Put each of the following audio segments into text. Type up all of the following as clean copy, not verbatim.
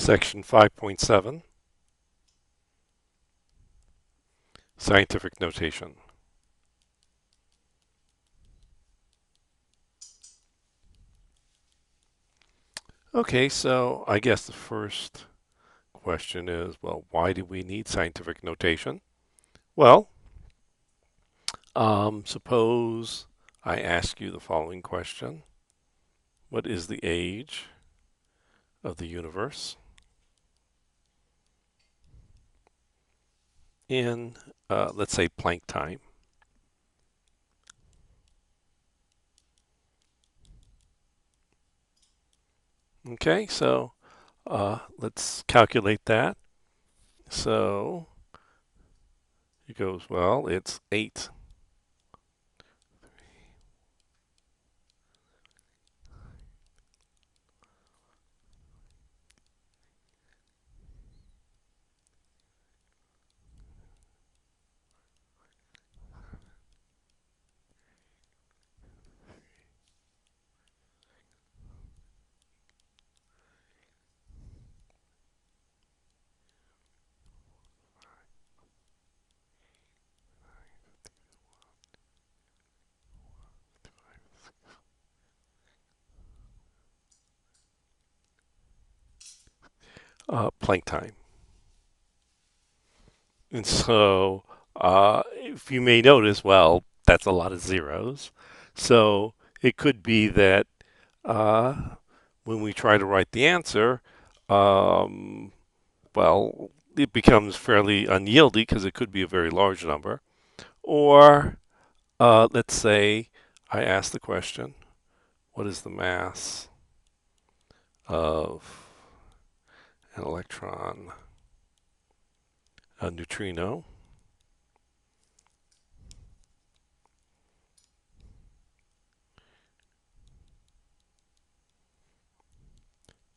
Section 5.7, Scientific Notation. Okay, so I guess the first question is, well, why do we need scientific notation? Well, suppose I ask you the following question. What is the age of the universe in, let's say, Planck time? Okay, so let's calculate that. So it goes, well, it's 8. Planck time. And so, if you may notice, well, that's a lot of zeros. So it could be that uh, when we try to write the answer, um, well, it becomes fairly unyieldy because it could be a very large number. Or let's say I ask the question, what is the mass of an electron, a neutrino?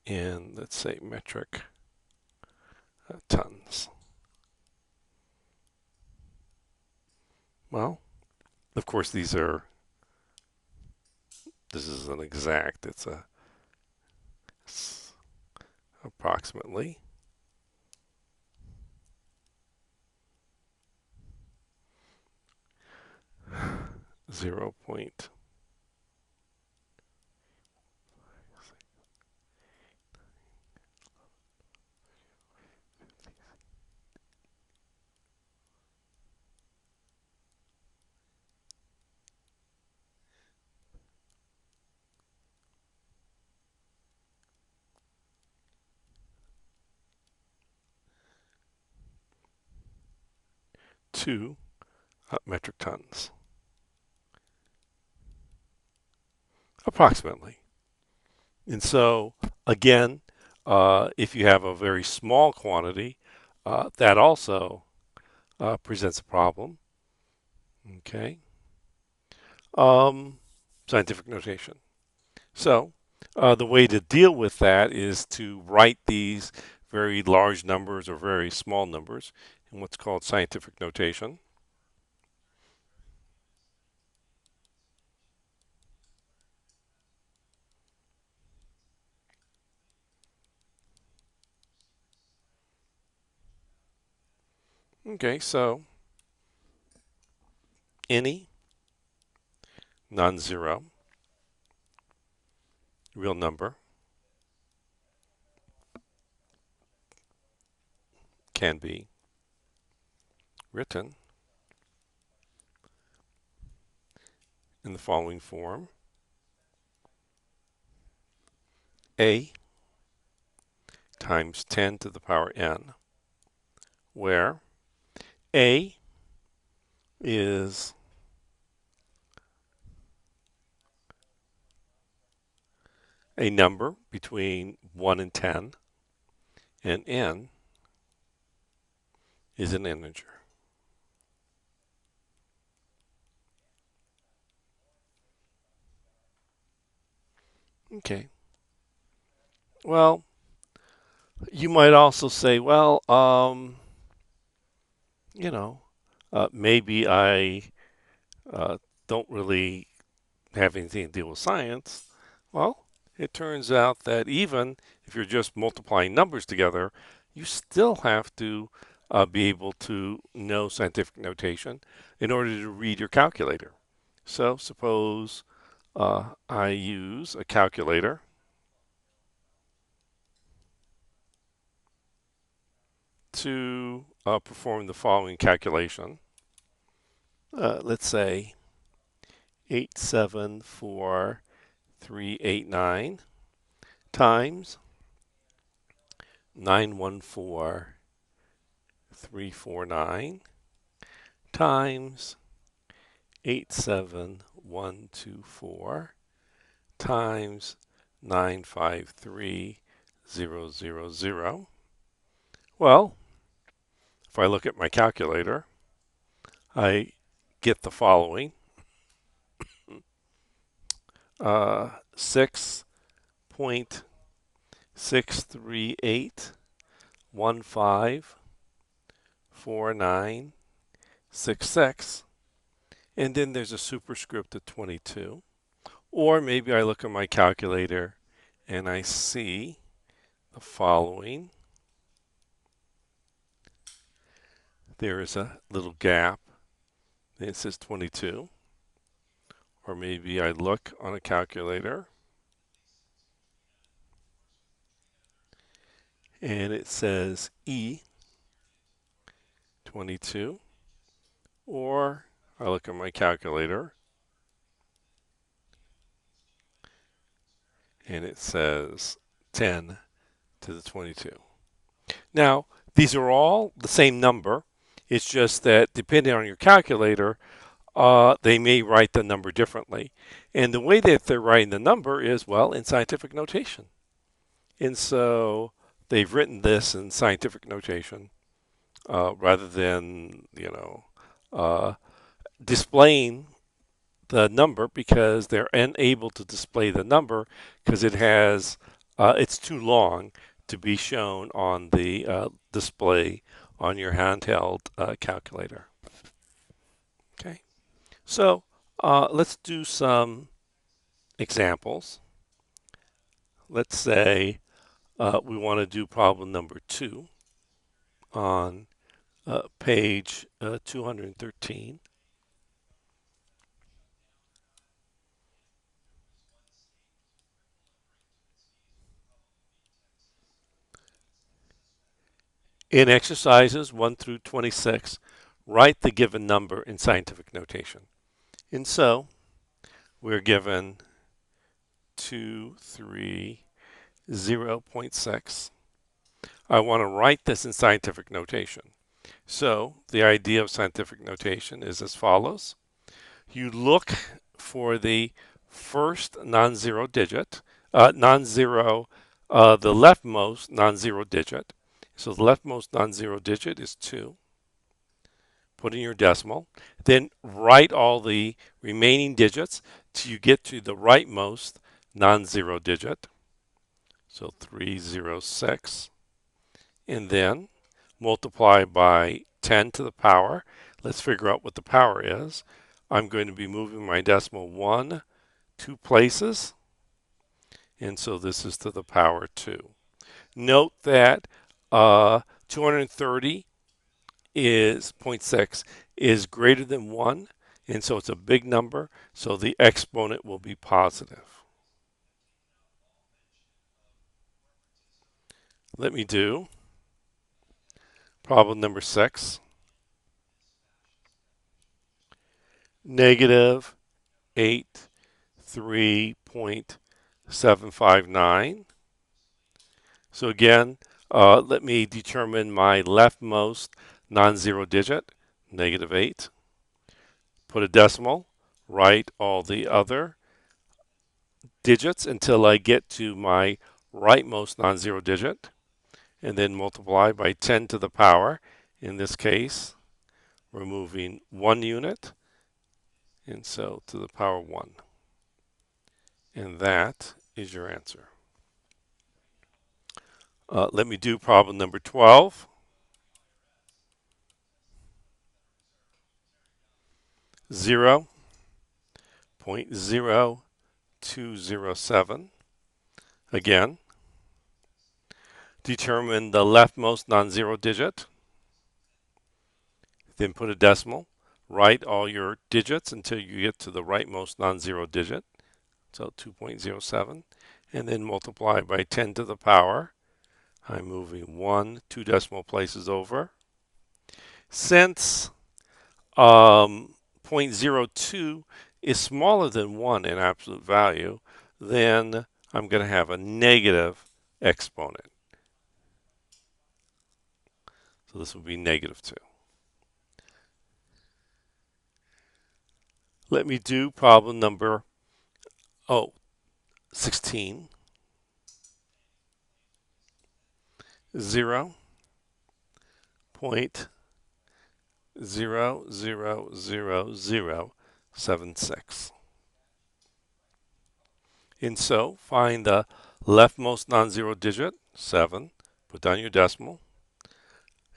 In, let's say, metric tons. Well, of course, this is an exact, it's approximately 0.2. Metric tons, approximately. And so, again, if you have a very small quantity, that also presents a problem. Okay. Um, Scientific notation. So, the way to deal with that is to write these very large numbers or very small numbers in what's called scientific notation. Okay, so any non-zero real number can be written in the following form: a times 10 to the power n, where a is a number between 1 and 10, and n is an integer. Okay, well, you might also say, well, you know, maybe I don't really have anything to deal with science. Well, it turns out that even if you're just multiplying numbers together, you still have to be able to know scientific notation in order to read your calculator. So suppose I use a calculator to perform the following calculation. Let's say 874389 times 914349 times 87124 times 953000. Well, if I look at my calculator, I get the following: 6.638154966, and then there's a superscript of 22. Or maybe I look at my calculator and I see the following. There is a little gap, and it says 22. Or maybe I look on a calculator and it says E 22. Or I look at my calculator and it says 10 to the 22. Now, these are all the same number. It's just that depending on your calculator, they may write the number differently. And the way that they're writing the number is, well, in scientific notation. And so they've written this in scientific notation rather than, displaying the number, because they're unable to display the number because it's too long to be shown on the display on your handheld calculator. Okay, so let's do some examples. Let's say we want to do problem number 2 on page 213. In exercises 1 through 26, write the given number in scientific notation. And so we're given 230.6. I want to write this in scientific notation. So the idea of scientific notation is as follows. You look for the first non-zero digit, the leftmost non-zero digit. So the leftmost non-zero digit is 2. Put in your decimal. Then write all the remaining digits till you get to the rightmost non-zero digit. So 306. And then multiply by 10 to the power. Let's figure out what the power is. I'm going to be moving my decimal 2 places. And so this is to the power 2. Note that 230 is 0.6 is greater than 1, and so it's a big number, so the exponent will be positive. Let me do problem number 6. Negative 83.759. So again, let me determine my leftmost non-zero digit, negative 8. Put a decimal, write all the other digits until I get to my rightmost non-zero digit, and then multiply by 10 to the power. In this case, we're moving 1 unit, and so to the power 1. And that is your answer. Let me do problem number 12. 0.0207. Again, determine the leftmost non-zero digit, then put a decimal. Write all your digits until you get to the rightmost non-zero digit, so 2.07, and then multiply by 10 to the power. I'm moving 2 decimal places over. Since zero point zero 0.02 is smaller than 1 in absolute value, then I'm going to have a negative exponent. So this will be -2. Let me do problem number 16. 0.0000076. And so find the leftmost non-zero digit, 7. Put down your decimal.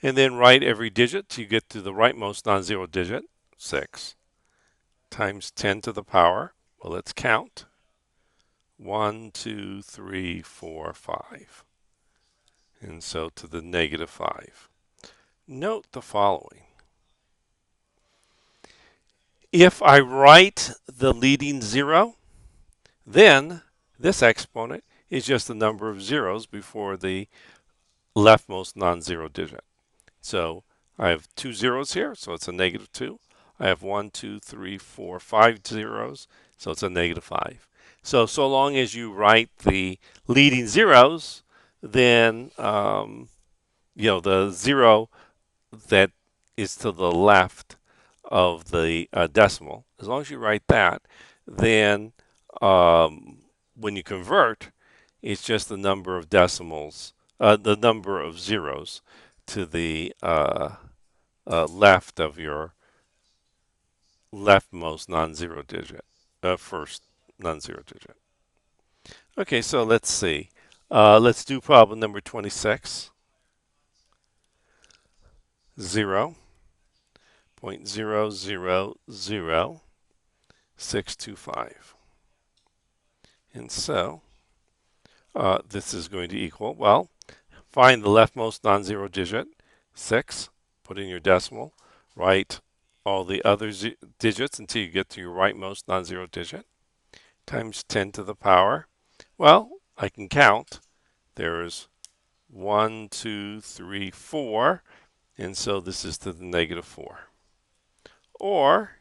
And then write every digit till you get to the rightmost non-zero digit, 6. Times 10 to the power. Well, let's count. 1, 2, 3, 4, 5. And so to the -5. Note the following. If I write the leading 0, then this exponent is just the number of zeros before the leftmost non-zero digit. So I have 2 zeros here, so it's a -2. I have 1, 2, 3, 4, 5 zeros, so it's a -5. So long as you write the leading zeros, then the 0 that is to the left of the decimal, as long as you write that, then when you convert, it's just the number of decimals, the number of zeros to the left of your leftmost non-zero digit, first non-zero digit. Okay, so let's see. Let's do problem number 26. 0.000625. And so this is going to equal, well, find the leftmost non-zero digit, 6. Put in your decimal. Write all the other digits until you get to your rightmost non-zero digit, times 10 to the power. Well, I can count. There's 1, 2, 3, 4, and so this is to the -4. Or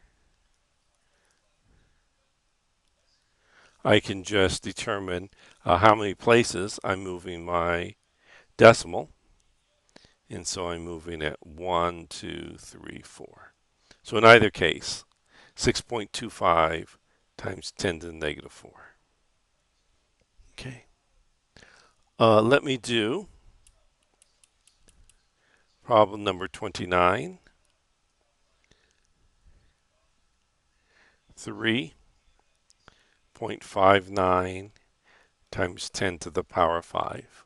I can just determine how many places I'm moving my decimal, and so I'm moving it 1, 2, 3, 4. So in either case, 6.25 times 10 to the -4. Okay. Let me do problem number 29. 3.59 times 10 to the power 5.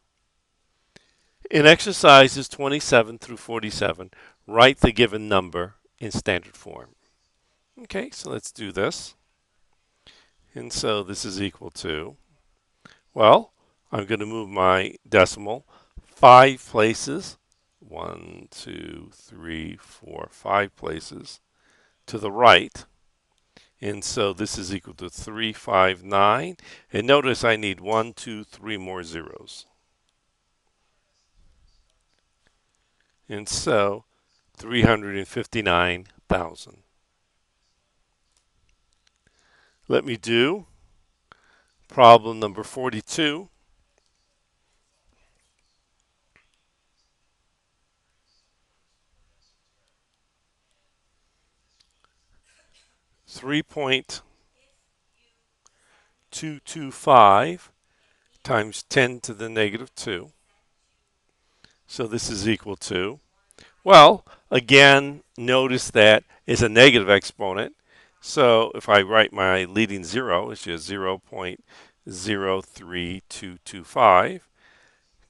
In exercises 27 through 47, write the given number in standard form. Okay, so let's do this. And so this is equal to, well, I'm going to move my decimal 5 places, 1, 2, 3, 4, 5 places to the right. And so this is equal to 359. And notice I need 1, 2, 3 more zeros. And so 359,000. Let me do problem number 42. 3.225 times 10 to the -2. So this is equal to, well, again, notice that it's a negative exponent. So if I write my leading 0, it's just 0.03225,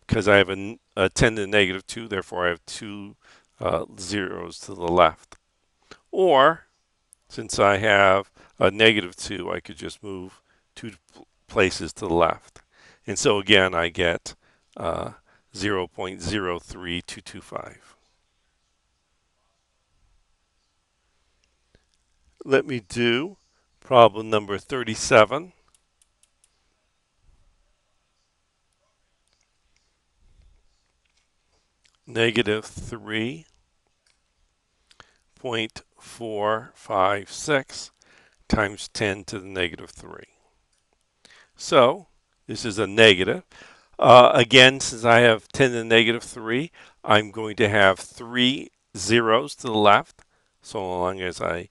because I have a 10 to the -2, therefore I have 2 zeros to the left. Or, since I have a -2, I could just move 2 places to the left. And so again, I get 0.03225. Let me do problem number 37. Negative 3.456 times 10 to the negative 3. So this is a negative. Again, since I have 10 to the negative 3, I'm going to have 3 zeros to the left, so long as I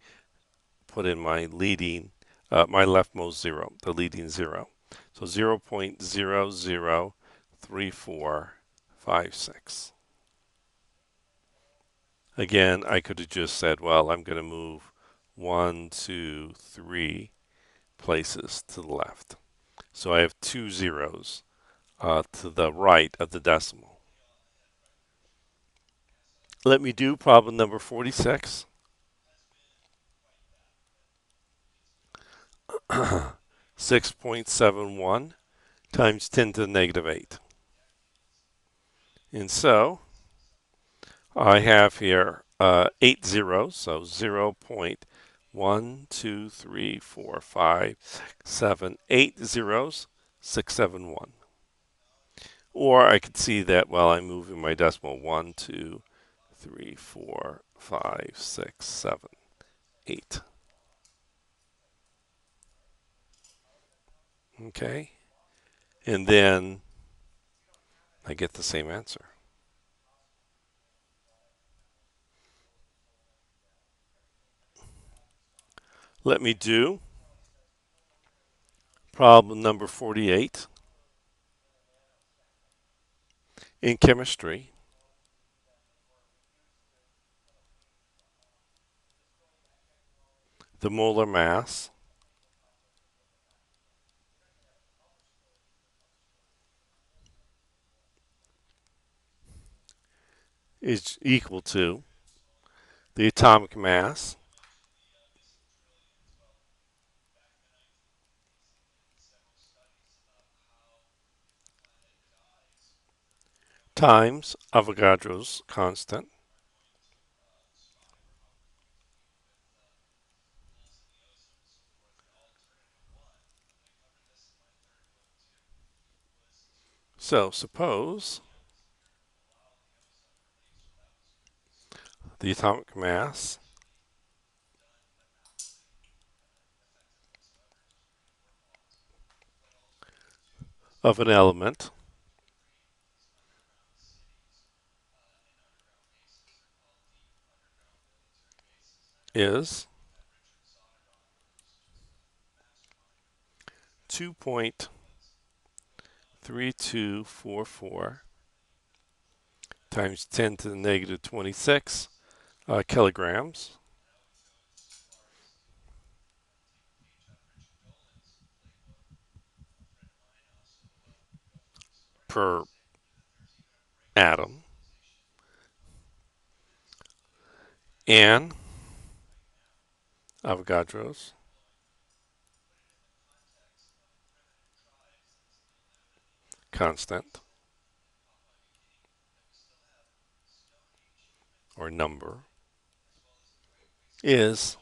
put in my my leftmost zero, the leading zero. So 0.003456. Again, I could have just said, well, I'm going to move 1, 2, 3 places to the left. So I have 2 zeros to the right of the decimal. Let me do problem number 46. 6.71 times 10 to the negative 8. And so I have here 8 zeros, so 0.1234567 zeros, 671. Or I could see that while I'm moving my decimal 1, 2, 3, 4, 5, 6, 7, 8. Okay, and then I get the same answer. Let me do problem number 48. In chemistry, the molar mass is equal to the atomic mass times Avogadro's constant So suppose the atomic mass of an element is 2.3244 times 10 to the negative 26 kilograms per atom, and Avogadro's constant or number is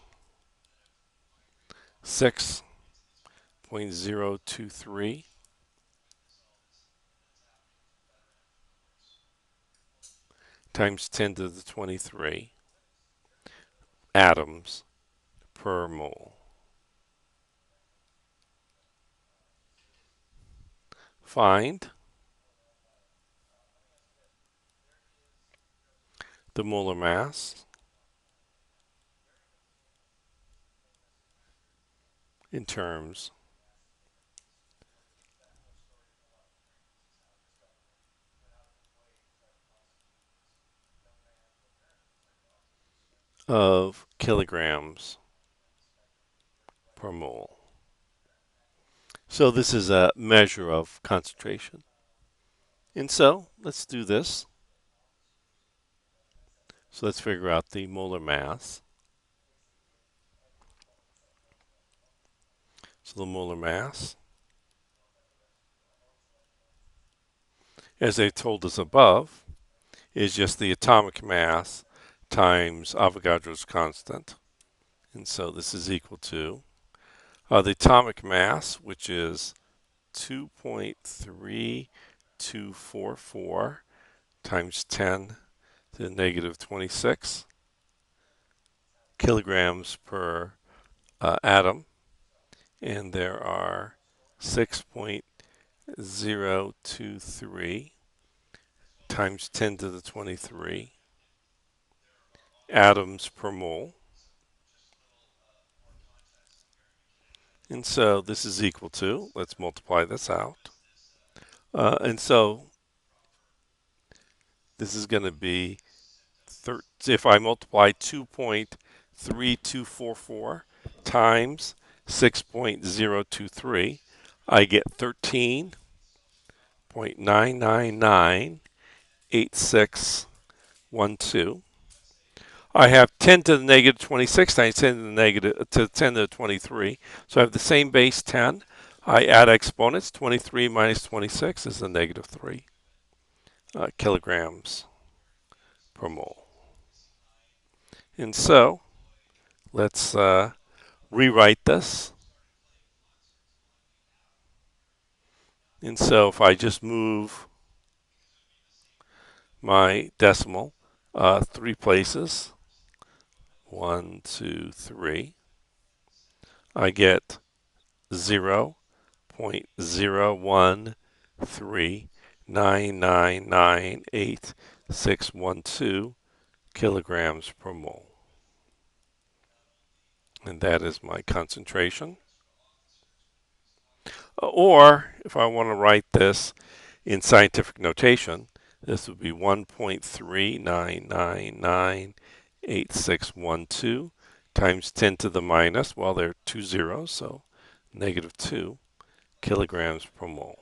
6.023 times 10 to the 23 atoms per mole. Find the molar mass in terms of kilograms per mole. So this is a measure of concentration. And so let's do this. So let's figure out the molar mass. So the molar mass as they told us above, is just the atomic mass times Avogadro's constant. And so this is equal to the atomic mass, which is 2.3244 times 10 to the negative 26 kilograms per atom. And there are 6.023 times 10 to the 23 atoms per mole. And so this is equal to, let's multiply this out. And so this is going to be, if I multiply 2.3244 times 6.023, I get 13.9998612. I have 10 to the negative 26 times 10 to the negative to 10 to the 23. So I have the same base 10. I add exponents. 23 minus 26 is the negative 3 kilograms per mole. And so let's rewrite this. And so if I just move my decimal 3 places, 1, 2, 3, I get 0.0139998 kilograms per mole. And that is my concentration. Or if I want to write this in scientific notation, this would be 1.39998612 times 10 to the minus, well, there are 2 zeros, so negative 2 kilograms per mole.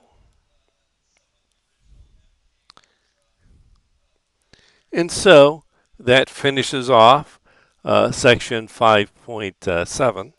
And so that finishes off section 5.7.